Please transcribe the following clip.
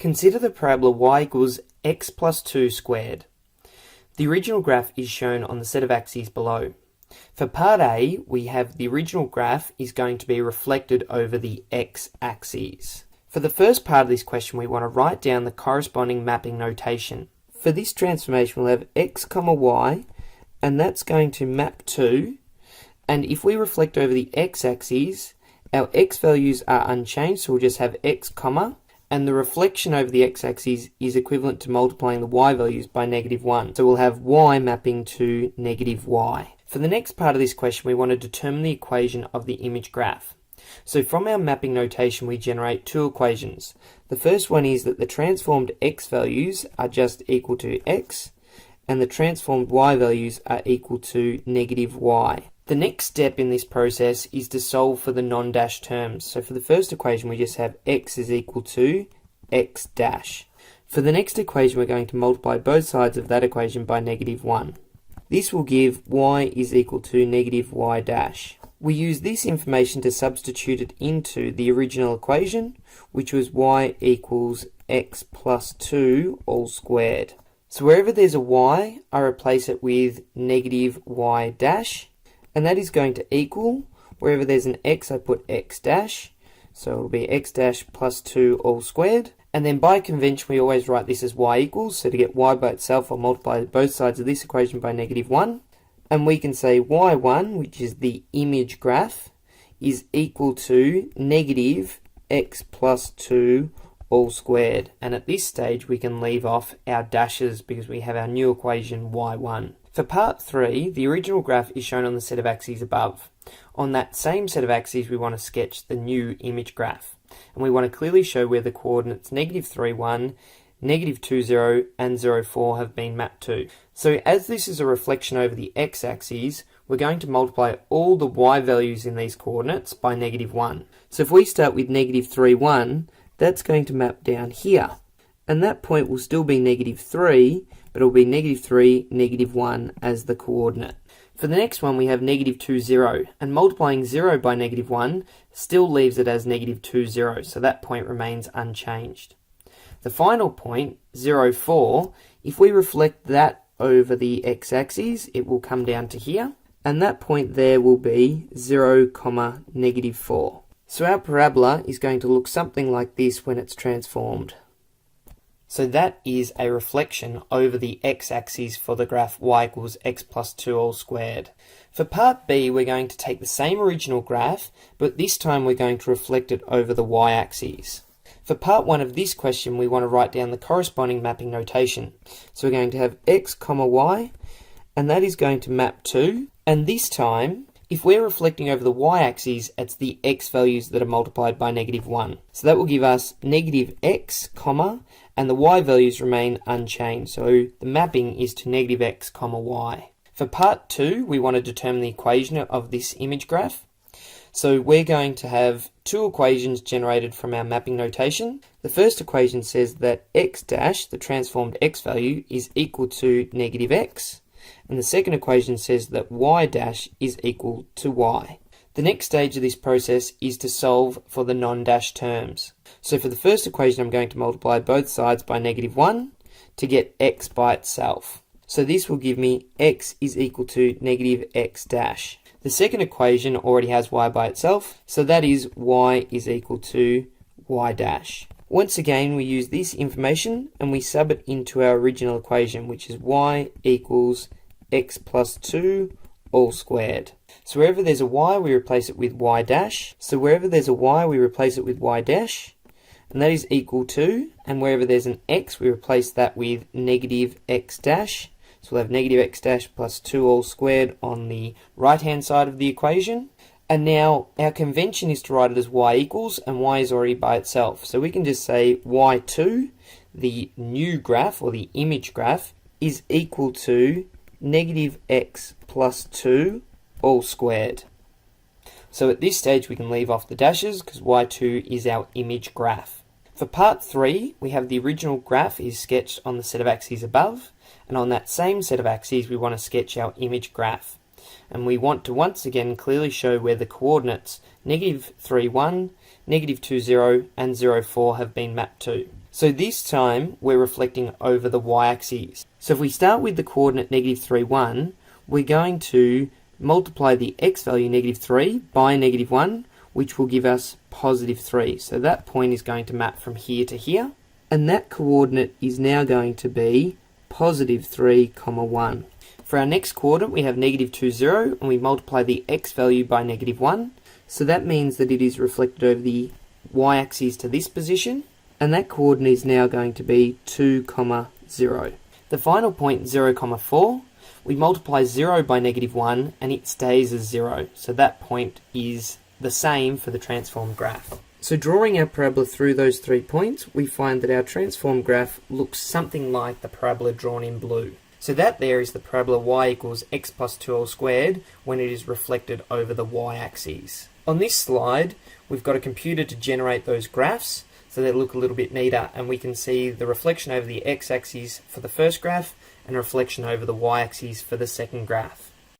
Consider the parabola y equals x plus 2 squared. The original graph is shown on the set of axes below. For part A, we have the original graph is going to be reflected over the x-axis. For the first part of this question, we want to write down the corresponding mapping notation. For this transformation, we'll have x comma y, and that's going to map to, and if we reflect over the x-axis, our x values are unchanged, so we'll just have x comma, and the reflection over the x-axis is equivalent to multiplying the y values by -1. So we'll have y mapping to -y. For the next part of this question, we want to determine the equation of the image graph. So from our mapping notation, we generate two equations. The first one is that the transformed x values are just equal to x, and the transformed y values are equal to -y. The next step in this process is to solve for the non-dash terms. So for the first equation, we just have x is equal to x dash. For the next equation, we're going to multiply both sides of that equation by -1. This will give y is equal to -y dash. We use this information to substitute it into the original equation, which was y equals x plus 2 all squared. So wherever there's a y, I replace it with -y dash. And that is going to equal, wherever there's an x, I put x dash. So it'll be x dash plus 2 all squared. And then by convention, we always write this as y equals. So to get y by itself, I'll multiply both sides of this equation by -1. And we can say y1, which is the image graph, is equal to -x plus 2 all squared. And at this stage, we can leave off our dashes because we have our new equation y1. For part 3, the original graph is shown on the set of axes above. On that same set of axes, we want to sketch the new image graph. And we want to clearly show where the coordinates -3, 1, -2, 0, and 0, 4 have been mapped to. So as this is a reflection over the x-axis, we're going to multiply all the y values in these coordinates by -1. So if we start with -3, 1, that's going to map down here. And that point will still be -3, but it'll be -3, -1 as the coordinate. For the next one, we have -2, 0, and multiplying 0 by -1 still leaves it as -2, 0, so that point remains unchanged. The final point, 0, 4, if we reflect that over the x-axis, it will come down to here, and that point there will be 0, -4. So our parabola is going to look something like this when it's transformed. So that is a reflection over the x-axis for the graph y equals x plus 2 all squared. For part B, we're going to take the same original graph, but this time we're going to reflect it over the y-axis. For part 1 of this question, we want to write down the corresponding mapping notation. So we're going to have x comma y, and that is going to map to, and this time, if we're reflecting over the y-axis, it's the x values that are multiplied by -1. So that will give us -x, comma, and the y values remain unchanged. So the mapping is to -x, y. For part 2, we want to determine the equation of this image graph. So we're going to have two equations generated from our mapping notation. The first equation says that x dash, the transformed x value, is equal to -x. And the second equation says that y dash is equal to y. The next stage of this process is to solve for the non-dash terms. So for the first equation, I'm going to multiply both sides by -1 to get x by itself. So this will give me x is equal to -x dash. The second equation already has y by itself, so that is y is equal to y dash. Once again, we use this information and we sub it into our original equation, which is y equals x plus 2 all squared. So wherever there's a y, we replace it with y dash. So wherever there's a y, we replace it with y dash, and that is equal to, and wherever there's an x, we replace that with -x dash. So we'll have -x dash plus 2 all squared on the right-hand side of the equation. And now our convention is to write it as y equals, and y is already by itself. So we can just say y2, the new graph, or the image graph, is equal to -x plus 2 all squared. So at this stage we can leave off the dashes because y2 is our image graph. For part 3, we have the original graph is sketched on the set of axes above, and on that same set of axes we want to sketch our image graph. And we want to once again clearly show where the coordinates -3, 1, -2, 0, and 0, 4 have been mapped to. So this time we're reflecting over the y-axis. So if we start with the coordinate -3, 1, we're going to multiply the x value -3 by -1, which will give us +3. So that point is going to map from here to here, and that coordinate is now going to be +3, 1. For our next coordinate we have -2, 0, and we multiply the x value by -1. So that means that it is reflected over the y-axis to this position, and that coordinate is now going to be 2, 0. The final point, 0, 4, we multiply 0 by -1 and it stays as 0. So that point is the same for the transformed graph. So drawing our parabola through those 3 points, we find that our transformed graph looks something like the parabola drawn in blue. So that there is the parabola y equals x plus 2 all squared when it is reflected over the y-axis. On this slide, we've got a computer to generate those graphs, so they look a little bit neater, and we can see the reflection over the x-axis for the first graph and reflection over the y-axis for the second graph.